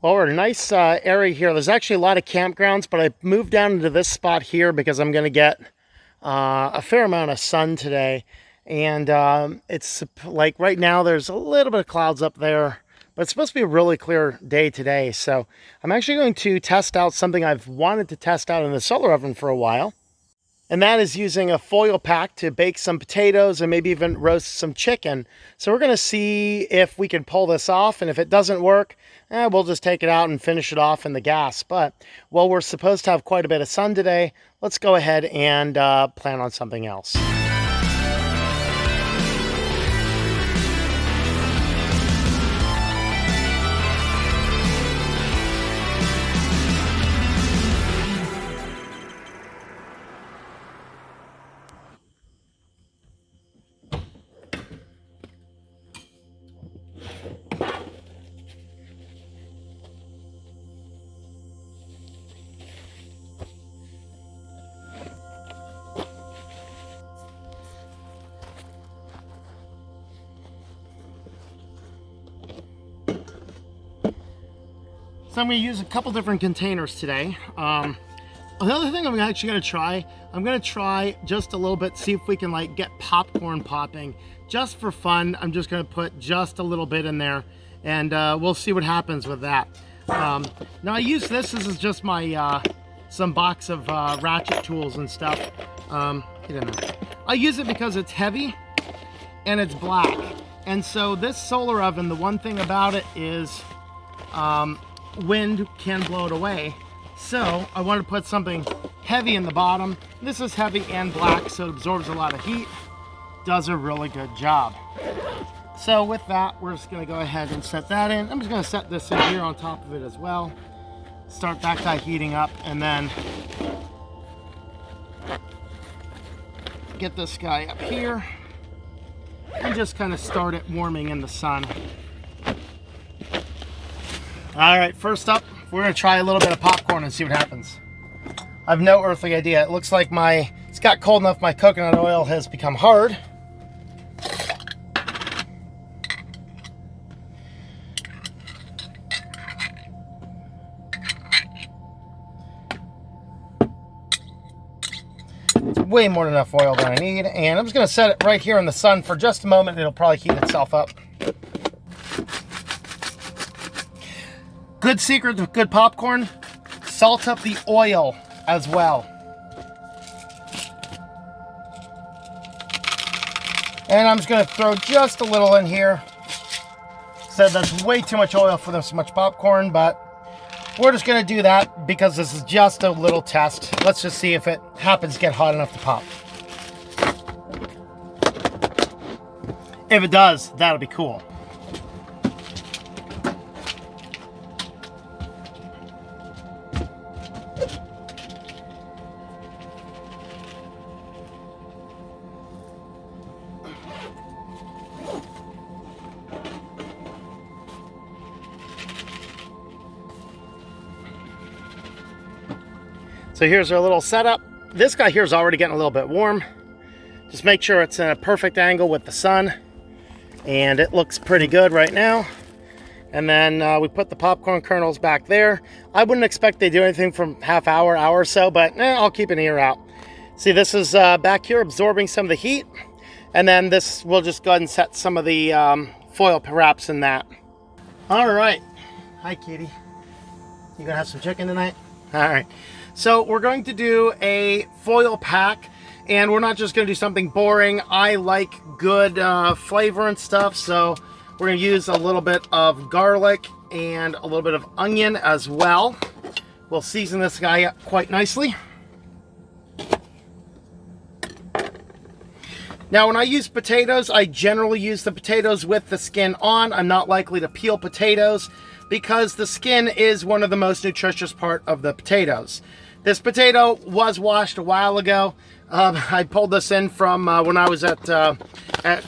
Well, we're a nice area here. There's actually a lot of campgrounds, but I moved down into this spot here because I'm going to get a fair amount of sun today. And it's like right now there's a little bit of clouds up there, but it's supposed to be a really clear day today. So I'm actually going to test out something I've wanted to test out in the solar oven for a while. And that is using a foil pack to bake some potatoes and maybe even roast some chicken. So we're going to see if we can pull this off. And if it doesn't work, we'll just take it out and finish it off in the gas. But while we're supposed to have quite a bit of sun today, let's go ahead and plan on something else. So I'm going to use a couple different containers today. Another thing I'm actually going to try just a little bit, see if we can like get popcorn popping just for fun. I'm just going to put just a little bit in there and we'll see what happens with that. Now I use this is just my some box of ratchet tools and stuff. Get in there. I use it because it's heavy and it's black. And so this solar oven, the one thing about it is wind can blow it away. So I wanted to put something heavy in the bottom. This is heavy and black, so it absorbs a lot of heat. Does a really good job. So with that, we're just gonna go ahead and set that in. I'm just gonna set this in here on top of it as well. Start that guy heating up and then get this guy up here and just kind of start it warming in the sun. All right, first up, we're gonna try a little bit of popcorn and see what happens. I have no earthly idea. It looks like it's got cold enough my coconut oil has become hard. It's way more than enough oil than I need. And I'm just gonna set it right here in the sun for just a moment. It'll probably heat itself up. Good secret with good popcorn, salt up the oil as well. And I'm just gonna throw just a little in here. Said that's way too much oil for this much popcorn, but we're just gonna do that because this is just a little test. Let's just see if it happens to get hot enough to pop. If it does, that'll be cool. So here's our little setup. This guy here is already getting a little bit warm. Just make sure it's in a perfect angle with the sun. And it looks pretty good right now. And then we put the popcorn kernels back there. I wouldn't expect they do anything from half hour or so, but I'll keep an ear out. See, this is back here absorbing some of the heat. And then this, we'll just go ahead and set some of the foil wraps in that. All right. Hi, kitty. You gonna have some chicken tonight? All right. So we're going to do a foil pack, and we're not just going to do something boring. I like good flavor and stuff, so we're going to use a little bit of garlic and a little bit of onion as well. We'll season this guy up quite nicely. Now, when I use potatoes, I generally use the potatoes with the skin on. I'm not likely to peel potatoes because the skin is one of the most nutritious part of the potatoes. This potato was washed a while ago. I pulled this in from when I was at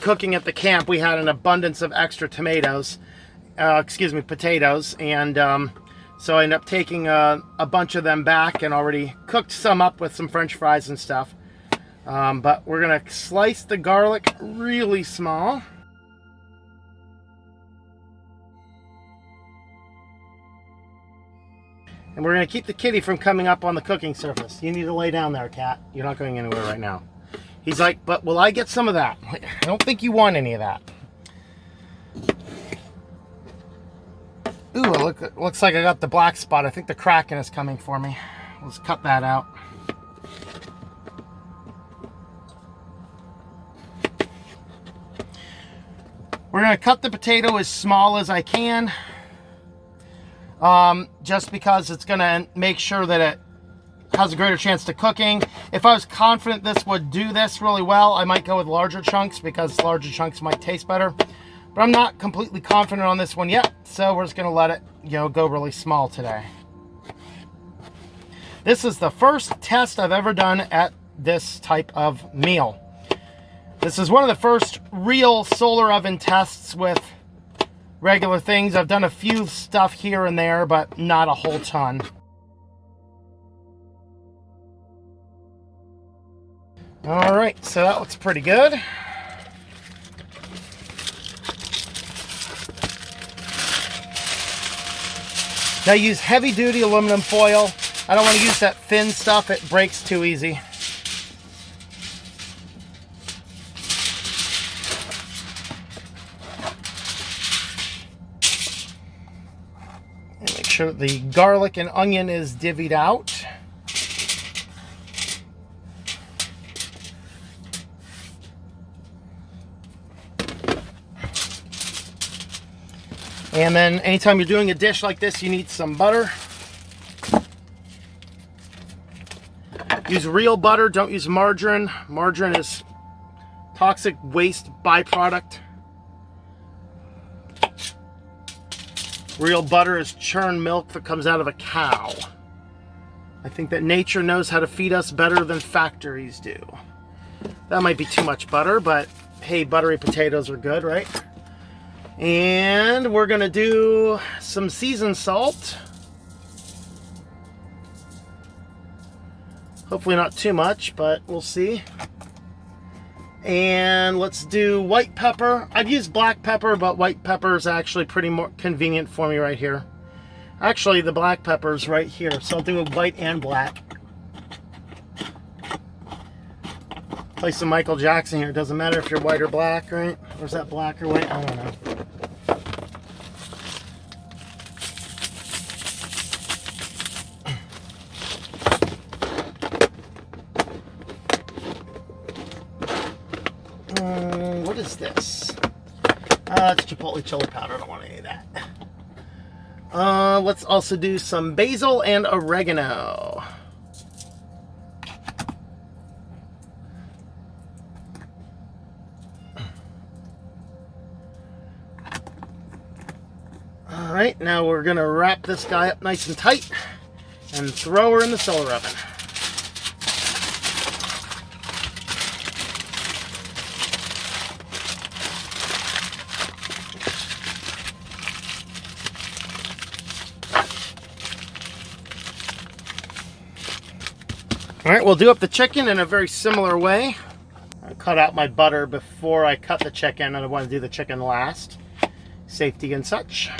cooking at the camp. We had an abundance of extra potatoes, and so I ended up taking a bunch of them back and already cooked some up with some French fries and stuff. But we're gonna slice the garlic really small. And we're going to keep the kitty from coming up on the cooking surface. You need to lay down there, cat. You're not going anywhere right now. He's like, but will I get some of that? I don't think you want any of that. Ooh, looks like I got the black spot. I think the Kraken is coming for me. Let's cut that out. We're going to cut the potato as small as I can. Just because it's going to make sure that it has a greater chance to cooking. If I was confident this would do this really well, I might go with larger chunks because larger chunks might taste better. But I'm not completely confident on this one yet, so we're just going to let it, go really small today. This is the first test I've ever done at this type of meal. This is one of the first real solar oven tests with regular things. I've done a few stuff here and there, but not a whole ton. All right, so that looks pretty good. Now use heavy duty aluminum foil. I don't want to use that thin stuff, it breaks too easy. And make sure that the garlic and onion is divvied out. And then anytime you're doing a dish like this, you need some butter. Use real butter, don't use margarine. Margarine is toxic waste byproduct. Real butter is churned milk that comes out of a cow. I think that nature knows how to feed us better than factories do. That might be too much butter, but hey, buttery potatoes are good, right? And we're gonna do some seasoned salt. Hopefully not too much, but we'll see. And let's do white pepper. I've used black pepper, but white pepper is actually pretty more convenient for me right here. Actually, the black pepper is right here, so I'll do white and black. Play some Michael Jackson here. It doesn't matter if you're white or black, right? Or is that black or white? I don't know. What is this? It's chipotle chili powder. I don't want any of that. Let's also do some basil and oregano. All right, now we're gonna wrap this guy up nice and tight and throw her in the solar oven. All right, we'll do up the chicken in a very similar way. I cut out my butter before I cut the chicken, and I want to do the chicken last. Safety and such.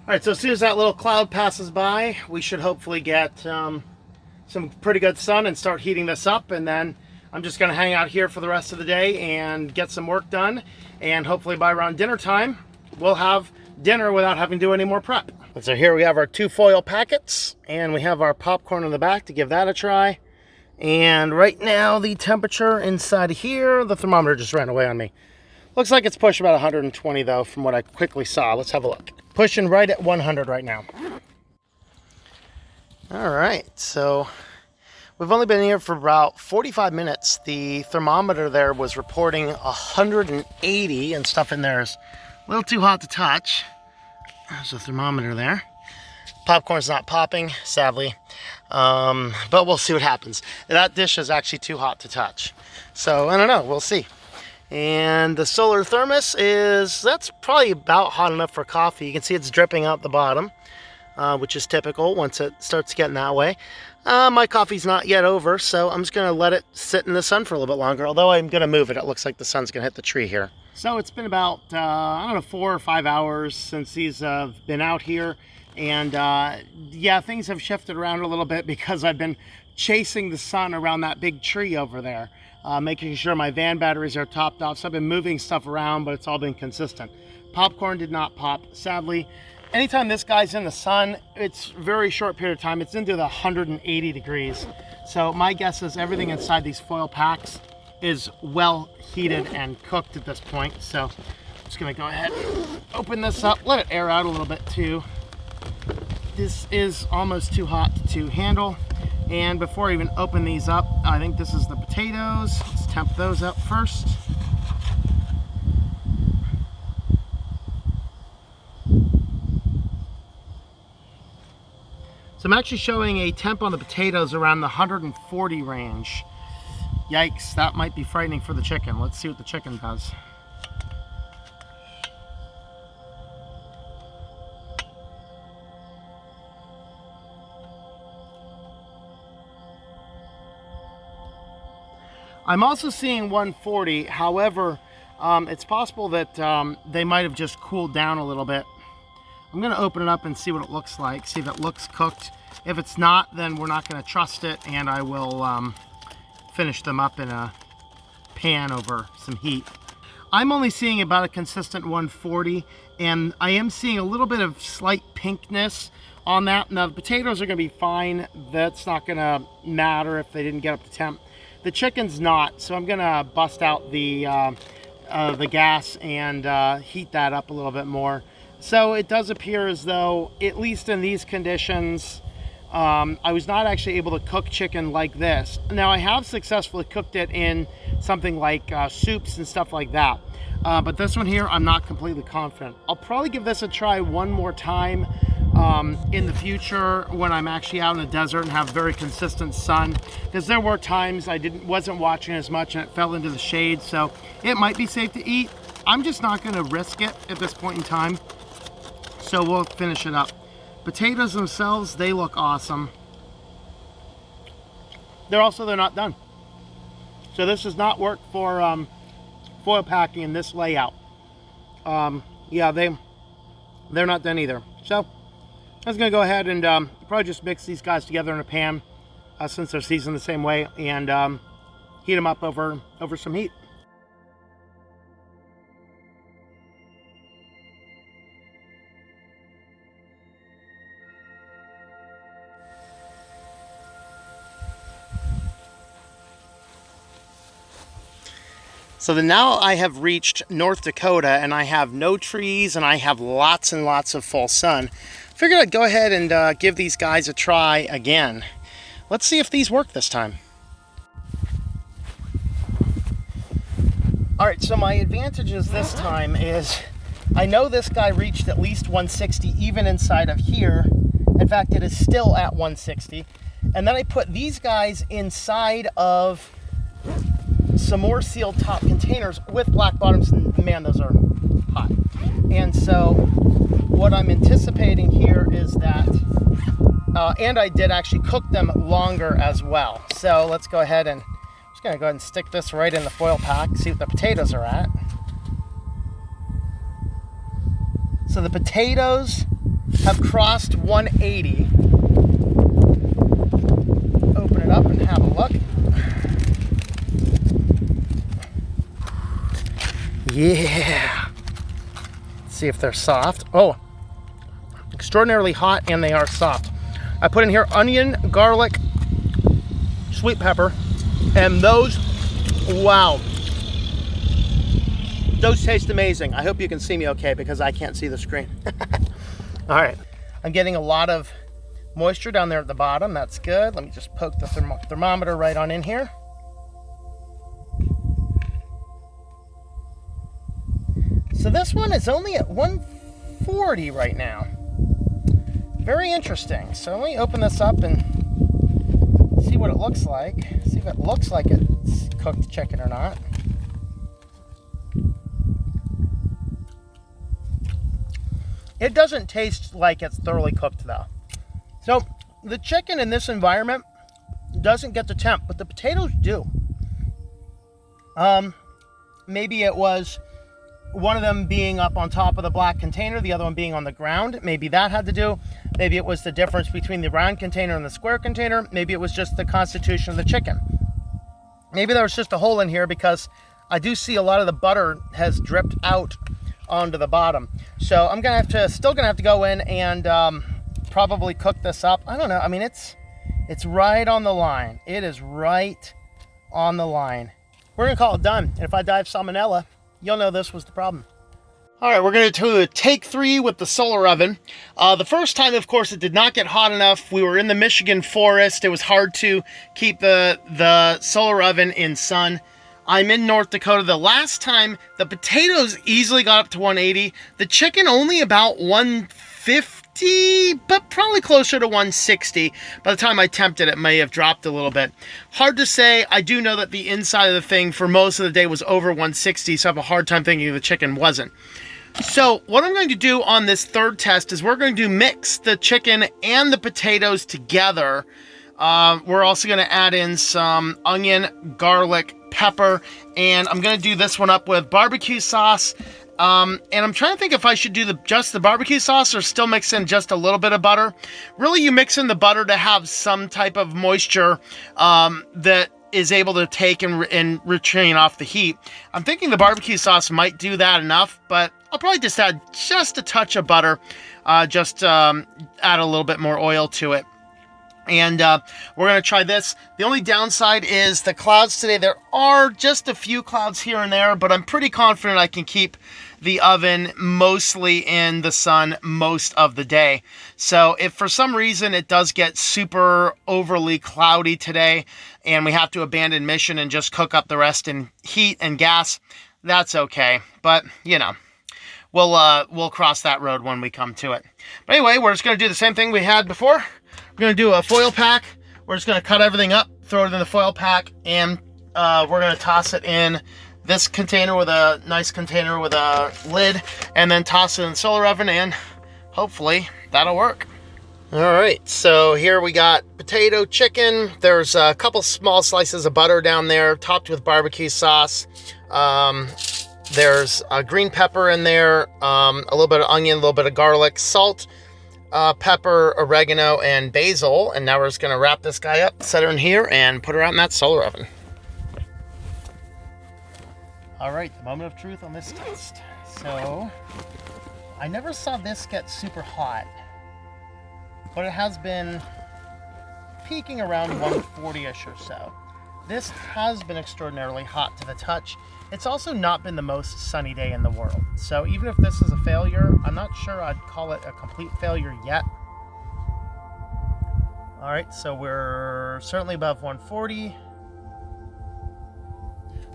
All right, so as soon as that little cloud passes by, we should hopefully get some pretty good sun and start heating this up. And then I'm just gonna hang out here for the rest of the day and get some work done. And hopefully by around dinner time, we'll have dinner without having to do any more prep. And so here we have our 2 foil packets, and we have our popcorn in the back to give that a try. And right now the temperature inside of here, the thermometer just ran away on me. Looks like it's pushed about 120 though, from what I quickly saw. Let's have a look. Pushing right at 100 right now. All right, so we've only been here for about 45 minutes. The thermometer there was reporting 180, and stuff in there is a little too hot to touch. There's a thermometer there. Popcorn's not popping, sadly, but we'll see what happens. That dish is actually too hot to touch. So I don't know, we'll see. And the solar thermos that's probably about hot enough for coffee. You can see it's dripping out the bottom, which is typical once it starts getting that way. My coffee's not yet over, so I'm just gonna let it sit in the sun for a little bit longer, although I'm gonna move it. It looks like the sun's gonna hit the tree here. So it's been about, I don't know, 4 or 5 hours since these have been out here. And yeah, things have shifted around a little bit because I've been chasing the sun around that big tree over there. Making sure my van batteries are topped off. So I've been moving stuff around, but it's all been consistent. Popcorn did not pop, sadly. Anytime this guy's in the sun, it's a very short period of time. It's into the 180 degrees. So my guess is everything inside these foil packs is well heated and cooked at this point. So I'm just gonna go ahead and open this up, let it air out a little bit too. This is almost too hot to handle. And before I even open these up, I think this is the potatoes. Let's temp those up first. So I'm actually showing a temp on the potatoes around the 140 range. Yikes, that might be frightening for the chicken. Let's see what the chicken does. I'm also seeing 140, however, it's possible that they might have just cooled down a little bit. I'm gonna open it up and see what it looks like, see if it looks cooked. If it's not, then we're not gonna trust it, and I will finish them up in a pan over some heat. I'm only seeing about a consistent 140, and I am seeing a little bit of slight pinkness on that. Now the potatoes are gonna be fine. That's not gonna matter if they didn't get up to temp. The chicken's not, so I'm gonna bust out the gas and heat that up a little bit more. So it does appear as though, at least in these conditions, I was not actually able to cook chicken like this. Now I have successfully cooked it in something like soups and stuff like that. But this one here, I'm not completely confident. I'll probably give this a try one more time in the future when I'm actually out in the desert and have very consistent sun, because there were times I wasn't watching as much and it fell into the shade, so it might be safe to eat. I'm just not going to risk it at this point in time, so we'll finish it up. Potatoes themselves, they look awesome. They're not done, so this does not work for foil packing in this layout. Yeah, they're not done either. So I was gonna go ahead and probably just mix these guys together in a pan since they're seasoned the same way, and heat them up over some heat. So then now I have reached North Dakota, and I have no trees, and I have lots and lots of full sun. Figured I'd go ahead and give these guys a try again. Let's see if these work this time. All right, so my advantages this time is I know this guy reached at least 160 even inside of here. In fact, it is still at 160. And then I put these guys inside of some more sealed top containers with black bottoms, and man, those are hot. And so what I'm anticipating here is that, and I did actually cook them longer as well. So let's go ahead and, I'm just gonna go ahead and stick this right in the foil pack, see what the potatoes are at. So the potatoes have crossed 180. Open it up and have a look. Yeah. Let's see if they're soft. Oh, extraordinarily hot, and they are soft. I put in here onion, garlic, sweet pepper, and those, wow. Those taste amazing. I hope you can see me okay because I can't see the screen. All right. I'm getting a lot of moisture down there at the bottom. That's good. Let me just poke the thermometer right on in here. So this one is only at 140 right now. Very interesting. So let me open this up and see what it looks like. See if it looks like it's cooked chicken or not. It doesn't taste like it's thoroughly cooked though. So the chicken in this environment doesn't get the temp, but the potatoes do. Maybe it was one of them being up on top of the black container, the other one being on the ground. Maybe that had to do. Maybe it was the difference between the round container and the square container. Maybe it was just the constitution of the chicken. Maybe there was just a hole in here because I do see a lot of the butter has dripped out onto the bottom. So I'm still gonna have to go in and probably cook this up. I don't know. I mean, it's right on the line. It is right on the line. We're gonna call it done. And if I die of salmonella, you'll know this was the problem. All right, we're going to do a take 3 with the solar oven. The first time, of course, it did not get hot enough. We were in the Michigan forest. It was hard to keep the solar oven in sun. I'm in North Dakota. The last time, the potatoes easily got up to 180. The chicken only about 150, but probably closer to 160. By the time I temped it, it may have dropped a little bit. Hard to say. I do know that the inside of the thing for most of the day was over 160, so I have a hard time thinking the chicken wasn't. So what I'm going to do on this third test is we're going to mix the chicken and the potatoes together. We're also going to add in some onion, garlic, pepper, and I'm going to do this one up with barbecue sauce. And I'm trying to think if I should do just the barbecue sauce or still mix in just a little bit of butter. Really, you mix in the butter to have some type of moisture that is able to take and retrain off the heat. I'm thinking the barbecue sauce might do that enough, but I'll probably just add just a touch of butter, add a little bit more oil to it. And we're going to try this. The only downside is the clouds today. There are just a few clouds here and there, but I'm pretty confident I can keep the oven mostly in the sun most of the day. So if for some reason it does get super overly cloudy today and we have to abandon mission and just cook up the rest in heat and gas, that's okay. But, you know, we'll cross that road when we come to it. But anyway, we're just going to do the same thing we had before. We're going to do a foil pack. We're just going to cut everything up, throw it in the foil pack, and we're going to toss it in this container with a nice container with a lid, and then toss it in the solar oven, and hopefully that'll work. All right, so here we got potato chicken. There's a couple small slices of butter down there, topped with barbecue sauce. There's a green pepper in there, a little bit of onion, a little bit of garlic, salt, pepper, oregano, and basil. And now we're just gonna wrap this guy up, set her in here, and put her out in that solar oven. All right, the moment of truth on this test. So, I never saw this get super hot, but it has been peaking around 140-ish or so. This has been extraordinarily hot to the touch. It's also not been the most sunny day in the world. So even if this is a failure, I'm not sure I'd call it a complete failure yet. All right, so we're certainly above 140.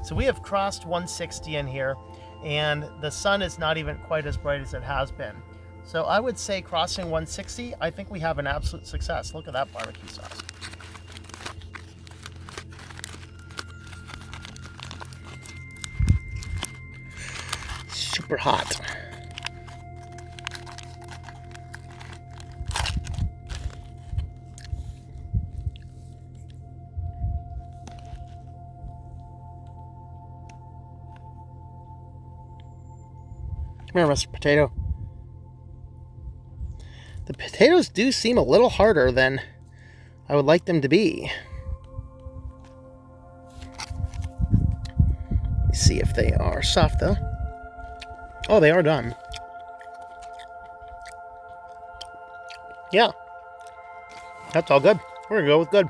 So we have crossed 160 in here, and the sun is not even quite as bright as it has been. So I would say crossing 160, I think we have an absolute success. Look at that barbecue sauce. Super hot. Come here, Mr. Potato. The potatoes do seem a little harder than I would like them to be. Let's see if they are soft though. Oh, they are done. Yeah, that's all good. We're gonna go with good.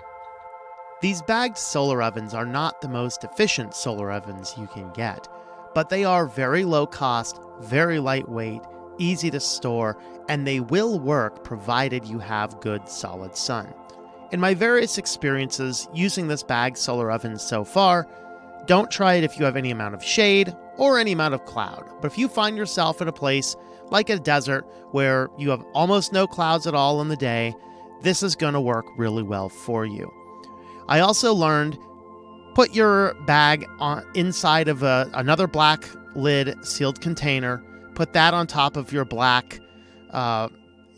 These bagged solar ovens are not the most efficient solar ovens you can get, but they are very low cost, very lightweight, easy to store, and they will work provided you have good solid sun. In my various experiences using this bagged solar oven so far, don't try it if you have any amount of shade or any amount of cloud. But if you find yourself in a place like a desert where you have almost no clouds at all in the day, this is going to work really well for you. I also learned, put your bag inside of another black lid sealed container, put that on top of your black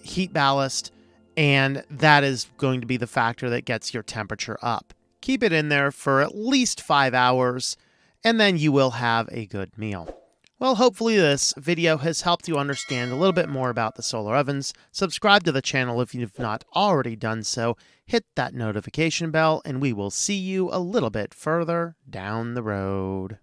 heat ballast, and that is going to be the factor that gets your temperature up. Keep it in there for at least 5 hours, and then you will have a good meal. Well, hopefully this video has helped you understand a little bit more about the solar ovens. Subscribe to the channel if you've not already done so. Hit that notification bell, and we will see you a little bit further down the road.